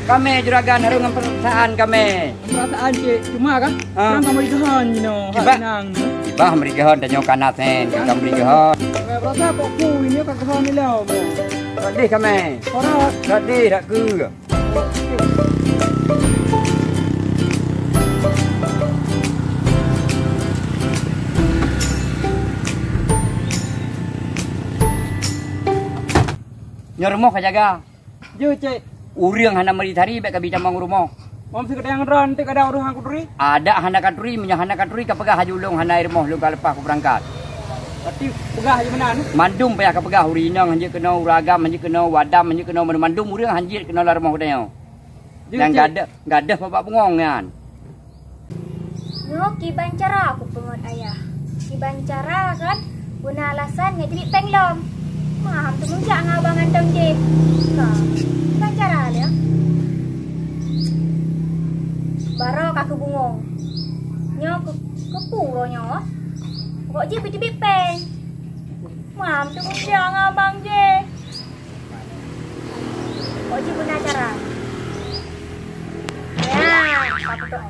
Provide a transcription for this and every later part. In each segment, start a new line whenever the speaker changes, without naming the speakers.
Kami juragan harungan perasaan kami.
Perasaan cik cuma kan? Kan kamu digahan you know. Senang.
Bah merigahan dan nyokan naten kita merigahan.
Rasa kok ku ini kan gahan ni lah.
Sedih kami.
Ora
Sedih tak ke. Nyo rumah kau jaga.
je cik.
Uriang hana mari tari baik kabi camang rumah.
Mam si kadang ran tik ada orang aku duri.
Ada hana katuri menyah hana katuri ka pegah haju long hana rumah lu ka lepas aku berangkat.
Tapi pegah je mana ni?
Mandum payah ka pegah urinang hanje kena uragam hanje kena wadam hanje kena mandum uriang hanje kena la rumah kodanya. Dan gadah bapak bengong kan.
No, ki bancara aku pengot ayah. Ki bancara kan guna alasan ngajri penglom. Maham tu mungkin ngabang andong je. Ka. Bancara dia. Baro kaku bungong. Nyo ke puro nyo. Kok je biti peng. Maham tu mungkin ngabang je. Kok je guna cara. Ya, apa tu?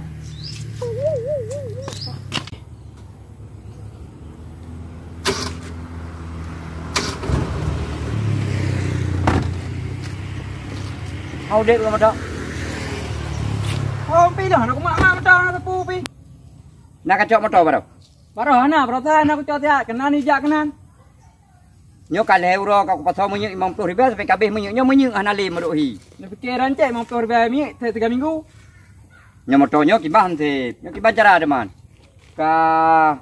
Hau dek rumah dak.
Oh, pi dah aku mak mak nak tepu pi.
Nak kacok motor baru.
Baru ana perasaan aku cot ya kenan ijak kenan.
Nyo kal euro ka pasal menyek 50 ribu sampai kabeh menyek nyo menyek hana le medohi.
Ni pikiran cik mau per mi 3 minggu.
Nyo motor nyo kibah hante. Nyo kibah cara deman. Ka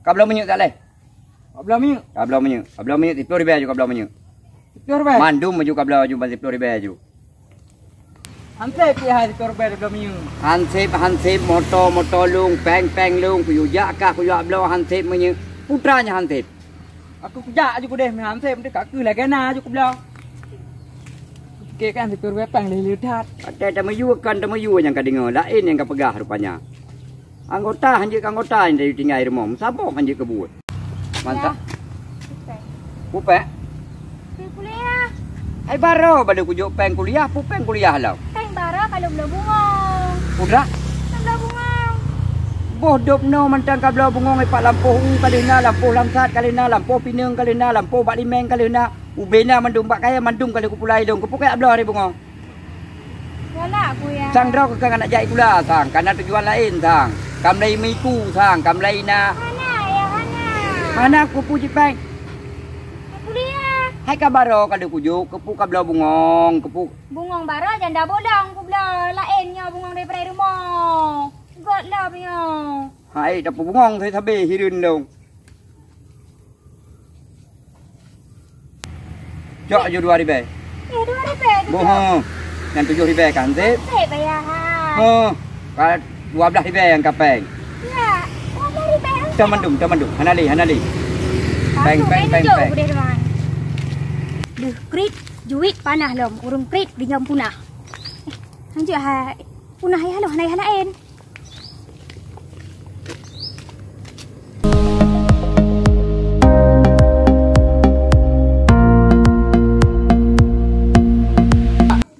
belum menyek tak leh.
Belum mi.
Ka belum menyek. Ka belum menyek 10 ribu juga belum menyek.
Per bai.
Mandum maju ka belum maju 10 ribu juga.
Hante pi hai per bai belum mi.
Hansip motor lung peng lung kuyujak ka kuyak belum hansip menyek. Putranya hansip.
Aku kejak je ku deh, mi hante mesti kak lah kena je ku belah. Ke kan si per bai pang le dat.
Ada mayu kan ada mayu yang ka dengar. Lain yang ka pegah rupanya. Anggota yang dari tinggal rumah. Sabok hanje kebut. Mantap. Pupek.
Kuliah.
Ai baro balik kujuk peng kuliah, pupeng kuliah lah.
Peng bara kalau belum bungong.
Putra.
Belum bungong.
Bodoh no mentang ka belau bungong ai pak lampuh kalina lampuh lamsat kalina lampuh pineng kalina lampuh bak limeng kalina ubena mandum bak kaya mandum kali ku pulai dong kepukai belau hari bungong.
Wala aku ya.
Sang drau ke kan nak jai kula sang karena tujuan lain sang. Kamlai miku sang kamlai na.
Hana ya Hana.
Mana ku puji peng.
Kuliah.
Hai ka baro kalau kujuk kepu ka belau bungong kepu.
Bungong bara janda bolong ku belah lainnya bungong daripada rumah. God lah punya.
Hai dapat bungong saya sabe hirun dong. Jok je 2 ribu.
2 ribu.
Bohong. Yang 7 ribu kan sip.
Sip ya.
Oh, kalau 12 ribu yang kapeng.
Ya, 12 ribu.
Camandum. Hanali. Peng.
Duh, krit, juit panah lom. Urung krit dengan punah. Lanjut hai. Punah ya lo, hanain.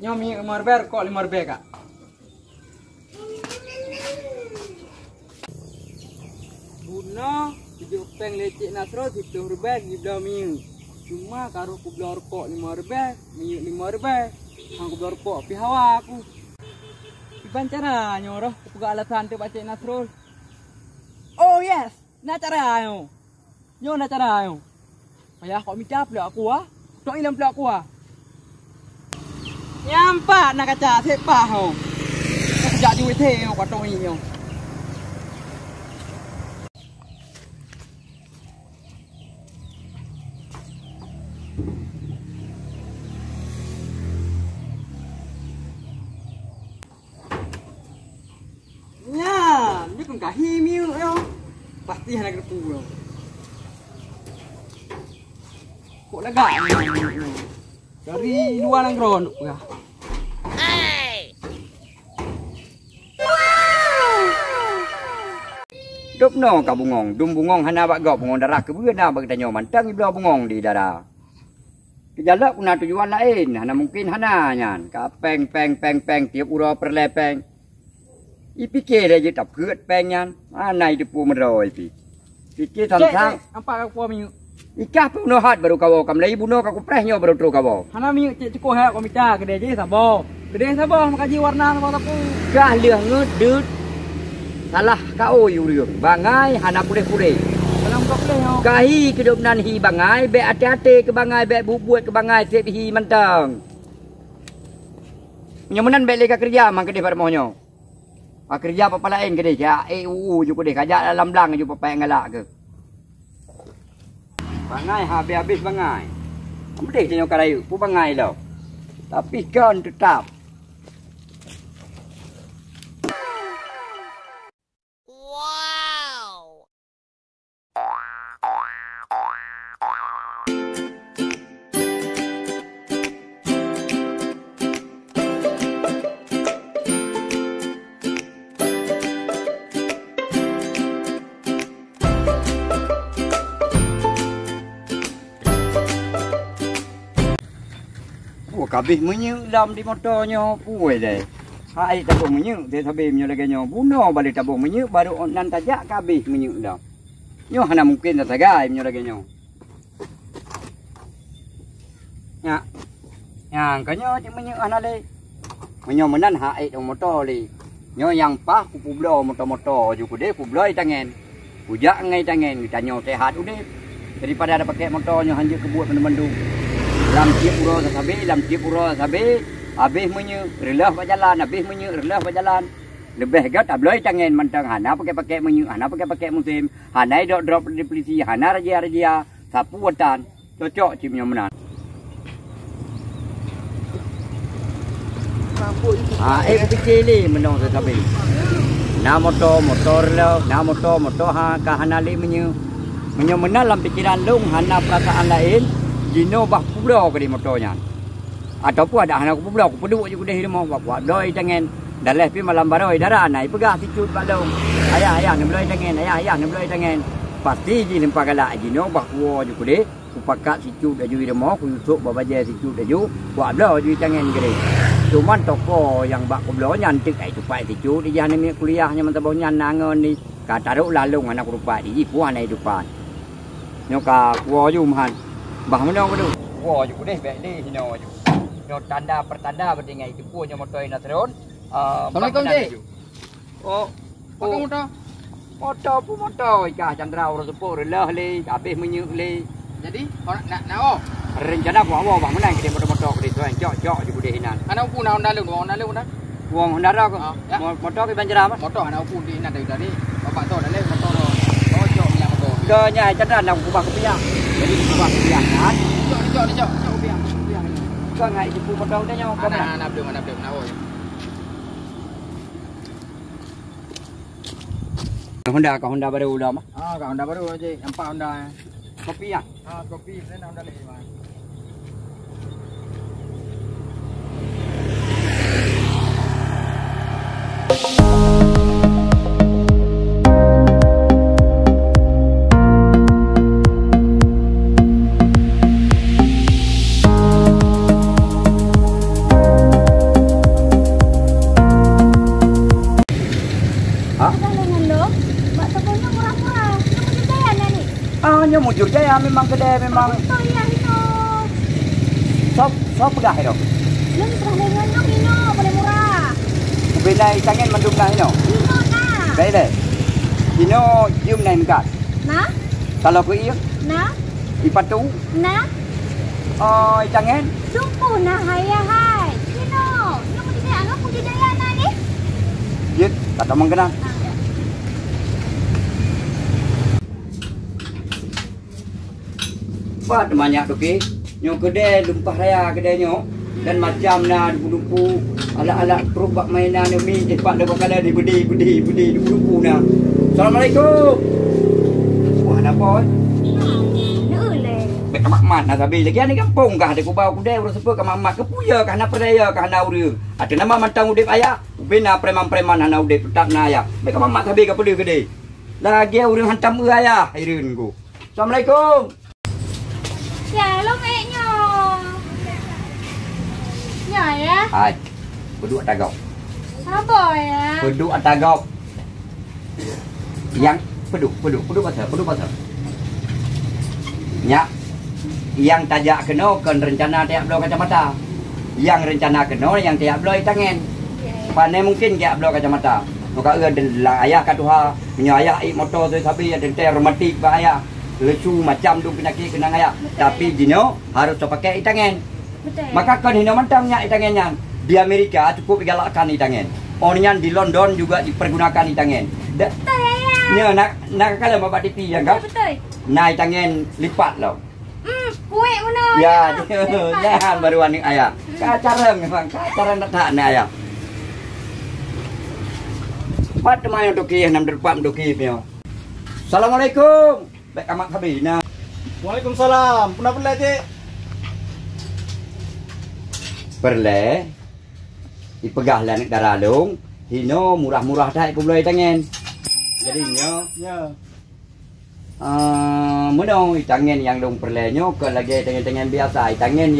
Nyomi 5 ribu kok 5 ribu kak. Buna tujuh peng lecek Nasro 10 ribu di belah mi. Cuma karo ku belah rokok 5 ribu, mi 5 ribu. Hang ku belah rokok pi hawa aku. Iban cara nyoroh ku alasan tu baca Nasrul. Oh yes, na cara ayo. Nyo na cara ayo. Payah kok micap pula aku ah. Tok ilam pula aku ah. Nyampak nak kaca sepah ho. Sejak duit he kau tong ini. Nya, ni kan kahi miu yo. Pasti hendak kepu yo. Kok lega? Dari luar nang ron ya.
Dop no ka bungong, dum bungong hana bak gok bungong darah ke beuna bak tanyo mantang iblo bungong di darah. Kejalak guna tujuan lain. Hana mungkin hana nyan. Ka peng tiap ura perlepeng. Ipikir aja tak berat peng nyan. Mana itu pu meroi pi. Fikir tentang
Apa kau minyak?
Ikah pun hat baru kau kam lagi bunuh kau presnya baru tu kau.
Hana minyak cek cukup hak kau minta kedai je sabo. Kedai sabo makaji warna sabo tapu.
Kah liang ngedut. Salah kau yuriung. Bangai hana pure-pure.
Kalau kau boleh yo.
Kahi kedup nan hi bangai. Be hati-hati ke bangai. Be buat ke bangai. Sip hi mentang. Nyamunan be leka kerja mang kedai pada mohonyo. Kerja apa lain kedai. Ya EUU je kedai. Kajak dalam belang je papai ngalak ke. Bangai habis-habis bangai. Ambil je nyokar ayu. Pu bangai lau. Tapi kan tetap. Kabih menyuk dalam di motornya puai deh. Hai tabung menyuk, dia habis menyuk lagi nyo. Bunuh balik tabung menyuk baru nan tajak kabih menyuk dah. Nyo hana mungkin dah sagai menyuk lagi nyo. Ya. Yang kanyo cik menyuk hana le. Menyuk menan hai dong motor le. Nyo yang pah ku publo motor-motor ju ku de publo tangan. Pujak ngai tangan kita nyo sehat udah. Daripada ada pakai motornya hanjut ke buat mendung. Lam tiap uro sabi, habis menyu, relah berjalan, habis menyu, relah berjalan. Lebih gat abloi tangan mentang hana pakai menyu, hana pakai musim, hana drop di polisi, hana raja, sapu watan, cocok cimnya menan. Fikir ni menong sabi. Na motor lo, na motor ha kahana li menyu menan dalam pikiran lung hana perasaan lain. Jino bah publo ke di motornya. Ataupun ada anak publo, aku peduk je kudeh rumah buat doi tangan. Dalah pi malam baroi darah naik pegah sicut pak dong. Ayah ni beloi tangan, ayah ni beloi tangan. Pasti ji lempak galak jino bah kuo je kudeh. Ku pakat sicut aju di rumah, ku yusuk babaje sicut aju, buat blo je tangan gede. Cuman toko yang bak publo nyantik ai tupai sicut di jana mi kuliahnya mentabau nyan nangon ni. Ka taruh lalung anak rupa di puan ai depan. Nyoka kuo ju man. Bah menong bedu. Wah, ju deh bek ni hino ju. No tanda pertanda berdingai itu punya motor Nasron.
Assalamualaikum Cik.
Oh,
pakai motor.
Motor ikah Chandra urus sepur lah le, habis menyuk le.
Jadi, nak
Rencana ku awak bah menang ke motor ke tuan cok ju deh hinan.
Anak pun nak dalam, dah.
Wong Honda ku.
Ya.
Motor ke Banjar apa?
Motor anak pun di nak dari tadi. Bapak tahu dalam motor. Cocok minyak motor.
Nya Chandra nak ku bah kepiak. Jadi ku bah kepiak kan.
Cocok biar.
Kau ngai ibu motor dia nyawa kau.
Anak belum nak oi.
Honda baru udah mah.
Kau Honda baru aja, empat Honda.
Kopi ya?
Kopi, saya Honda lagi mah.
Mujur jaya memang kedai memang.
Betul ya Hino.
Sop pegah itu.
Lem pernah dengan no Hino boleh murah.
Bila tangan mendung dah Hino.
Hino nah.
Baik deh. Hino cium naik kat.
Nah.
Kalau ku iya.
Nah.
Ipatu.
Nah.
Oh, tangan.
Sumpu nah hai. Hino. Lu mau tidak anggap puji jaya nah ni?
Yut, tak tahu mengkenal. Apa banyak tu ke? Nyo kedai lumpah raya kedai nyo dan macam na dumpu alat-alat perubak mainan ni cepat dah bakal di bedi dumpu na. Assalamualaikum. Wah napa?
Nule.
Bek mak nak sabi lagi ni kampung kah ada ku bawa kedai urus apa ke mak ke puya kah na perdaya kah na urang. Ada nama mantang udip ayah. Bina preman-preman hana udip tetap na ayah. Bek mak sabi ka pedih kedai. Lagi urang hantam ayah ireun ku. Assalamualaikum.
Ya, lo ngeknya. Ya ya.
Hai. Peduk tagap.
Apa ya?
Peduk tagap. Yang peduk pasal. Nya. Yang tajak kena kan rencana tiap belah kacamata. Yang rencana kena yang tiap belah tangan. Pandai mungkin tiap belah kacamata. Maka lah ayah katuha punya ayah motor tu tapi ada romantik ba ayah. Lecu macam tu penyakit kena ayah. Tapi Dino harus pakai tangan.
Betul.
Maka kan hina mentangnya tangannya. Di Amerika cukup digalakkan tangan. Orangnya di London juga dipergunakan tangan.
Betul ya.
Ya nak kalau bapak TV ya kan?
Betul.
Naik tangan lipat loh.
Kuih mana?
Ya, jangan baru anik ayah. Kacara memang, kacara nak tak nak ayah. Pat main doki nam derpam doki punya. Assalamualaikum. Baik amat kabina.
Waalaikumsalam. Pernah cik?
Perle. Ipegah lah nak daralung. Hino murah-murah dah iku boleh tangan. Jadinya
Ya.
Menong tangan yang dong perlenyo ke lagi tangan-tangan biasa, tangan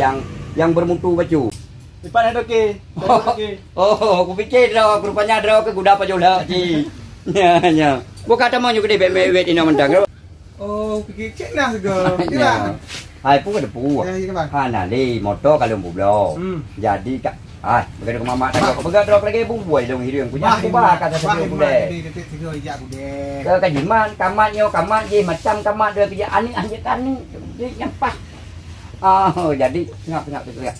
yang bermutu baju.
Lipat ada okey.
Oh, aku fikir dah rupanya dah ke guda apa jola ci. Ya. Bukan tamo juga di wet ina mendang.
Oh, fikir cek lah segala. Kira.
Hai pu ada pu.
Ya, ya,
Ha na li motor kalau bublo. Jadi kak begitu ke mama tak kau begitu lagi buai dong hirung punya aku bah kata saya boleh. Ke kajiman kamat je macam kamat dia kerja ani kan ni nyampas. Jadi ngap tu ya.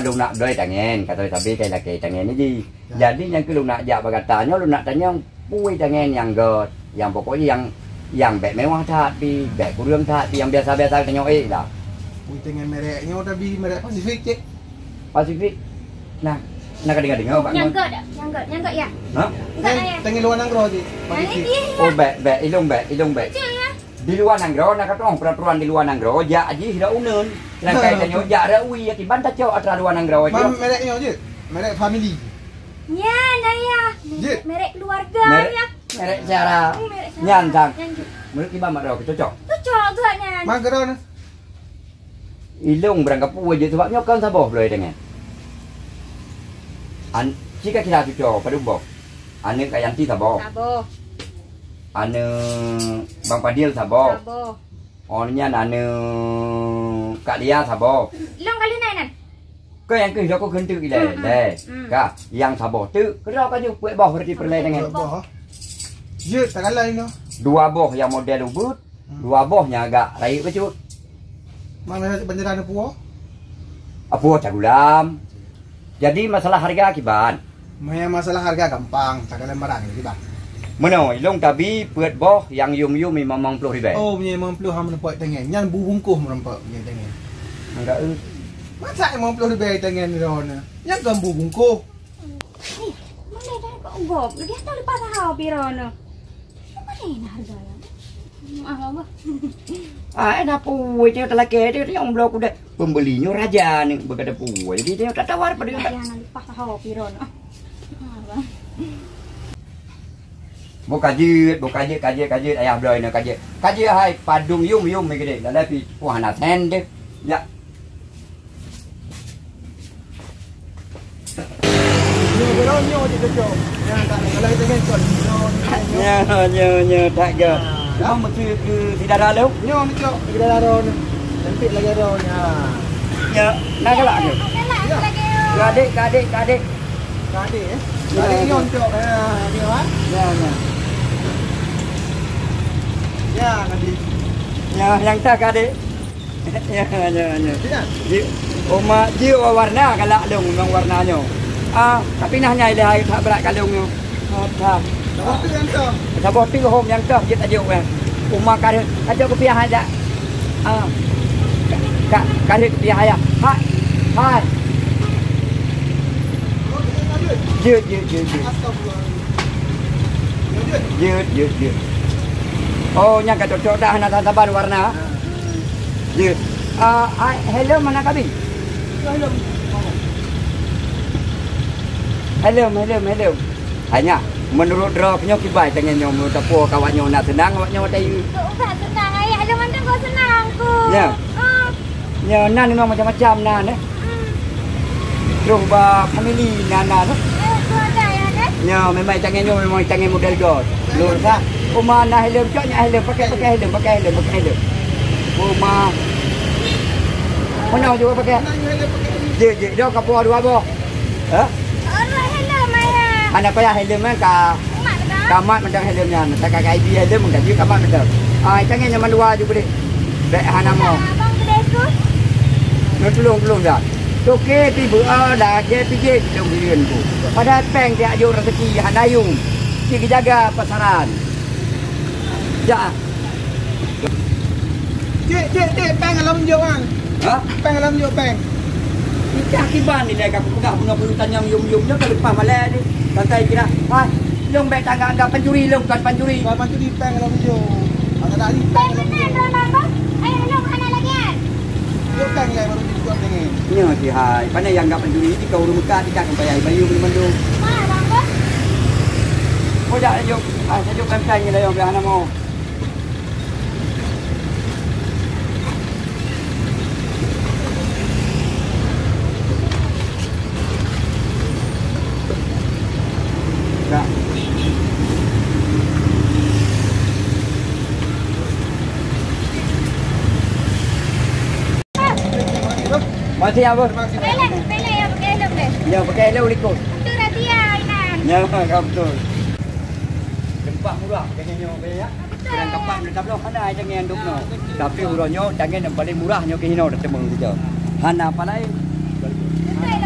Lu nak doi tangan kata tapi kai laki tangan ni ji. Jadi yang lu nak jak bagatanya lu nak tanya pui tangan yang god yang pokoknya yang beg mewah tak pi beg kurang tak pi yang biasa-biasa tanya lah.
Pui tangan mereknya tapi merek Pasifik cik.
Pasifik. Nah dengar Pak.
Nyangkut ya.
Ha?
Tangan luar nanggro cik.
Oh beg ilung beg. Di luar nanggro nak katong peraturan di luar nanggro ja aji hira uneun. Langkai tanya ja rawi ya tiban ta cok atra luar nanggro aja.
Mereknya je. Merek family.
Ya, Naya. Merek keluarga ya.
Merek cara nyantang. Menurut iba mak ro cocok.
Cocok tu hanya.
Magron.
Ilung berangkap pu je sebabnya kan saboh boleh dengan. Jika kita cocok pada boh. Ane kayanti saboh.
Saboh.
Ane Bang Padil saboh.
Saboh.
Orangnya ane Kak Dia saboh.
Long kali nainan.
Kau yang kerja kau kentu gila deh. Kak yang saboh tu kerja kau je buat boh berarti perlai dengan.
Je tak kalah ini.
Dua boh yang model ubud, dua bohnya agak raih kecut.
Mana penjelasan puo?
Apa cagulam? Jadi masalah harga akibat.
Maya masalah harga gampang, tak kalah barang ni bang.
Mana ilung tapi buat boh yang yum memang 50 ribu.
Oh, punya 50 ham nampak tangan. Yang bungkuh nampak punya tangan.
Enggak
Masa 50 ribu tangan ni ron. Yang gambu bungkuh.
Mana dah kau bob? Dia tak lepas tahu pirono. Mana ini harganya? Mahal bah.
Enak puai dia telaki dia yang blok udah pembelinya raja nih berkata puai. Jadi dia tak tawar pada dia.
Jangan lepas tahu pirono.
Kaji ayah bloi nak kaji hai padung yum gede dah pi wahana sen deh ya
Nyo je cocok. Yang tak kalah tangan kon.
Nyo tak ke. Kamu mesti ke tidak ada lu.
Nyo ni cocok. Kita dah ron. Tempik lagi ron ya.
Ya, nak kelak ke? Gadik.
Kadi eh. Kadi nyo cocok. Dia kan?
Ya.
Ya, kadi.
Ya, yang tak gadik. Ya.
Tidak.
Oma jiu warna kalak dong memang warnanya. Tapi nahnya dah tak berat kalungnya. Tak.
Tapi yang tu.
Sabot tu hom yang tu kita tajuk kan. Uma kare tajuk kepiah aja. Kare kepiah aja. Hai. Je. Oh, yang kat cocok dah nak sabar warna. Je. Hello mana kabi? Hello. Hanya menurut dropnya kibai tangan nyom tapu kawannya nak senang awaknya tayu.
Tak senang ayah. Ada mana kau senang ku.
Ya. Ya, nan memang macam-macam nan eh. Terus ba family nana tu.
Tu ada ya kan?
Ya, memang canggihnya memang canggih model god. Lur sah. Rumah nak helm caknya helm pakai helm. Rumah mana juga pakai? Je dia kapur dua boh. Ha?
Orang hello Maya.
Anak payah helm ka
Mak dah.
kamat mendang helmnya. Tak kakak ID helm mendang dia kamat mendang. Canggihnya mandua juga deh. Baik hana mau.
Abang kedai tu.
Tolong dah. Okey tiba dah ke pergi dalam dirian tu. Pada peng dia ajuk rezeki hanayung. Kita jaga pasaran. Ja.
Cik, peng alam jauh kan?
Ha?
Peng alam jauh peng.
Kita akibat ni dah aku pegang bunga-bunga tanyam yum-yum dah kalau lepas malam ni. Santai kira. Ha, long baik tangga anda pencuri long kan pencuri.
Kalau tu di peng alam jauh. Ada tadi peng alam
Benar
jauh.
orang bang. Ayo hello anak lagi kan?
Jauh peng yang baru dibuat dengan.
Nya si hai. Pandai yang enggak pencuri ni kau rumah kat tidak akan bayar bayu ni mandu.
Mana bang bang?
Oh dah ajuk. Ajuk kan ni dah yang belah nama. Dah. Masih apa?
Pelek yang pakai helm deh.
Ya pakai helm ikut.
Tu dah dia Inan.
Ya kau betul. Tempat murah jangannya ya. Sedang kapal tak belum ada jangan duk no. Tapi uronyo jangan yang paling murahnya ke hino dah temu kita. Hana apa lain?
Betul